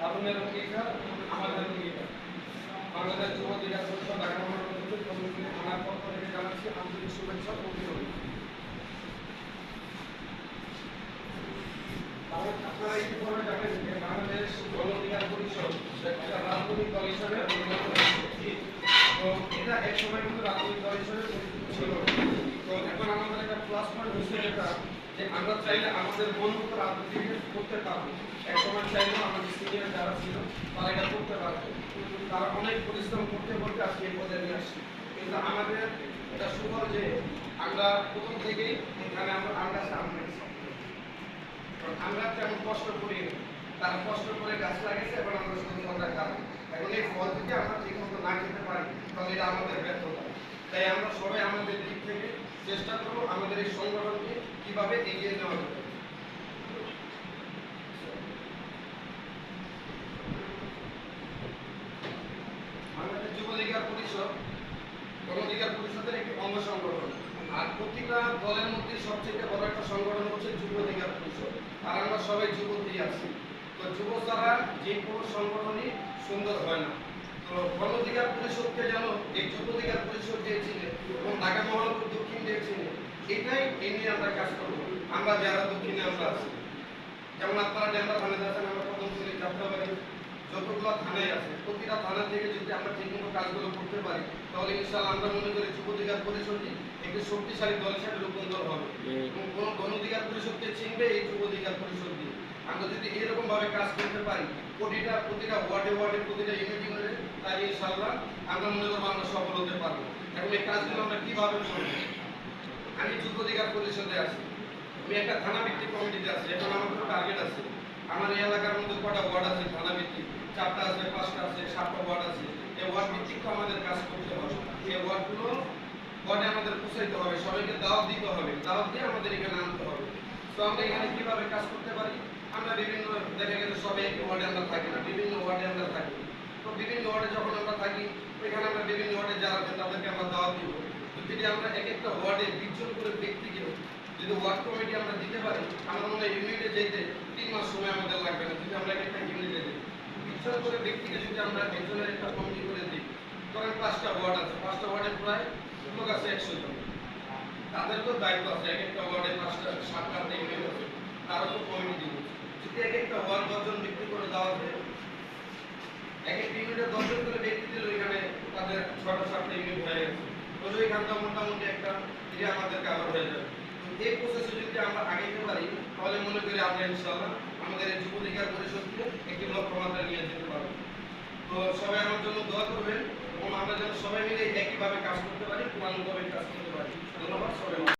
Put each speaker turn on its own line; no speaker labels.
আপনাদের অঙ্গীকার আমাদের অঙ্গীকার। বাংলাদেশ যুব ক্রীড়া পরিষদ ঢাকা মহানগর কমিটি থানার পক্ষ থেকে জানাচ্ছি আন্তরিক শুভেচ্ছা ও অভিনন্দন। আপনারা ইতিপূর্বে জানেন যে বাংলাদেশ গণ অধিকার পরিষদ একটা রাজনৈতিক দল হিসাবে পরিণত হয়েছে। তো এটা এক সময় কিন্তু রাজনৈতিক দল হিসাবে পরিচিত ছিল। তো এখন আমাদের একটা প্লাস পয়েন্ট হচ্ছে যেটা যে আমরা চাইলে আমাদের বন্ধুত্ব রাজনীতি করতে পারবো। এক সময় চাইলেও আমাদের সিনিয়র যারা ছিল তারা এটা করতে পারবে। তারা অনেক পরিশ্রম করতে করতে আজকে এই পর্যায়ে নিয়ে আসছে। কিন্তু আমাদের এটা সুখবর যে আমরা প্রথম থেকেই এখানে আমরা সামনে আমরা তেমন কষ্ট করি না, তারা কষ্ট করে গাছ লাগাইছে এবং আমরা শুধু ফলটা খাবো। এখন এই ফল যদি আমরা ঠিক মতো না খেতে পারি তাহলে এটা আমাদের ব্যর্থতা। তাই আমরা সবাই আমাদের দিক থেকে চেষ্টা করবো আমাদের এই সংগঠনকে কিভাবে এগিয়ে নেওয়া যাবে। বাংলাদেশ যুব অধিকার পরিষদ গণ অধিকার পরিষদের একটি অঙ্গ সংগঠন। আর প্রতিটা দলের মধ্যে সবচেয়ে বড় একটা সংগঠন হচ্ছে যুব অধিকার পরিষদ। আর আমরা সবাই যুবতী আছি। তো যুব ছাড়া যে কোনো সংগঠনই সুন্দর হয় না। তো গণ অধিকার পরিষদকে যেন এই যুব অধিকার পরিষদ দিয়েছিলেন এবং ঢাকা মহানগর দক্ষিণ দিয়েছিলেন, এটাই এই নিয়ে আমরা কাজ করবো। আমরা যারা দক্ষিণে আমরা আছি, যেমন আপনারা ডেমরা থানাতে আছেন, আমরা প্রথম থেকে যাত্রাবাড়ি যতগুলো থানায় আছে প্রতিটা থানা থেকে যদি আমরা ঠিকমতো কাজগুলো করতে পারি তাহলে ইনশাআল্লাহ আমরা মনে করি যুব অধিকার পরিষদই একটি শক্তিশালী দল হিসেবে রূপান্তর হবে এবং কোন গণ অধিকার পরিষদকে চিনবে এই যুব অধিকার পরিষদ দিয়ে। আমরা যদি এরকম ভাবে কাজ করতে পারি প্রতিটা ওয়ার্ডে ওয়ার্ডে প্রতিটা ইউনিটি করে, তাহলে ইনশাআল্লাহ আমরা মনে করবো আমরা সফল হতে পারবো। এবং এই কাজগুলো আমরা কিভাবে করবো? আমি যুব অধিকার পরিষদে আছি, আমি একটা থানা ভিত্তিক কমিটিতে আছি। এখন আমার কোনো টার্গেট আছে, আমার এই এলাকার মধ্যে কটা ওয়ার্ড আছে থানা ভিত্তিক, 4টা আছে, 5টা আছে, 7টা ওয়ার্ড আছে। এই ওয়ার্ড ভিত্তিক তো আমাদের কাজ করতে হবে। এই ওয়ার্ডে আমাদের পৌঁছাইতে হবে, সবাইকে দাওয়াত দিতে হবে, দাওয়াত দিয়ে আমাদের এখানে আনতে হবে। তো আমরা এখানে কিভাবে কাজ করতে পারি? আমরা বিভিন্ন দেখা গেছে সবাই একটি ওয়ার্ডে আমরা থাকি না, বিভিন্ন ওয়ার্ডে আমরা থাকি। তো বিভিন্ন ওয়ার্ডে যখন আমরা থাকি ওইখানে আমরা বিভিন্ন ওয়ার্ডে যারা আছেন তাদেরকে আমরা দাওয়াত দিব। তো যদি আমরা এক একটা ওয়ার্ডে 20 জন করে ব্যক্তিকে যদি ওয়ার্ড কমিটি আমরা দিতে পারি, আমরা মনে হয় ইউনিটে যেতে 3 মাস সময় আমাদের লাগবে না। যদি আমরা একটা ইউনিটে দিই 20 জন করে ব্যক্তিকে যদি আমরা একজনের একটা কমিটি করে দিই, ধরেন 5টা ওয়ার্ড আছে, 5টা ওয়ার্ডে প্রায় লোক আছে 100 জন। তাদেরকেও দায়িত্ব আছে, এক একটা ওয়ার্ডে 5টা 7টা ইউনিট আছে, তারও তো কমিটি দিব। যদি এক একটা ওয়ার্ড 10 জন ব্যক্তি করে দেওয়া হয়, এক একটা ইউনিটে 10 জন করে ব্যক্তি দিলে ওইখানে তাদের 6টা 7টা ইউনিট হয়ে গেছে। তাহলে ওইখানটা মোটামুটি একটা এরিয়া আমাদের কাভার হয়ে যাবে। এই প্রসেসে যদি আমরা আগাইতে পারি তাহলে মনে করি আমরা ইনশাআল্লাহ আমাদের এই যুব অধিকার পরিষদকে একটি লক্ষ্যমাত্রা নিয়ে যেতে পারবো। তো সবাই আমার জন্য দোয়া করবেন এবং আমরা যেন সবাই মিলে একইভাবে কাজ করতে পারি, পুরানোভাবে কাজ করতে পারি। ধন্যবাদ সবাই।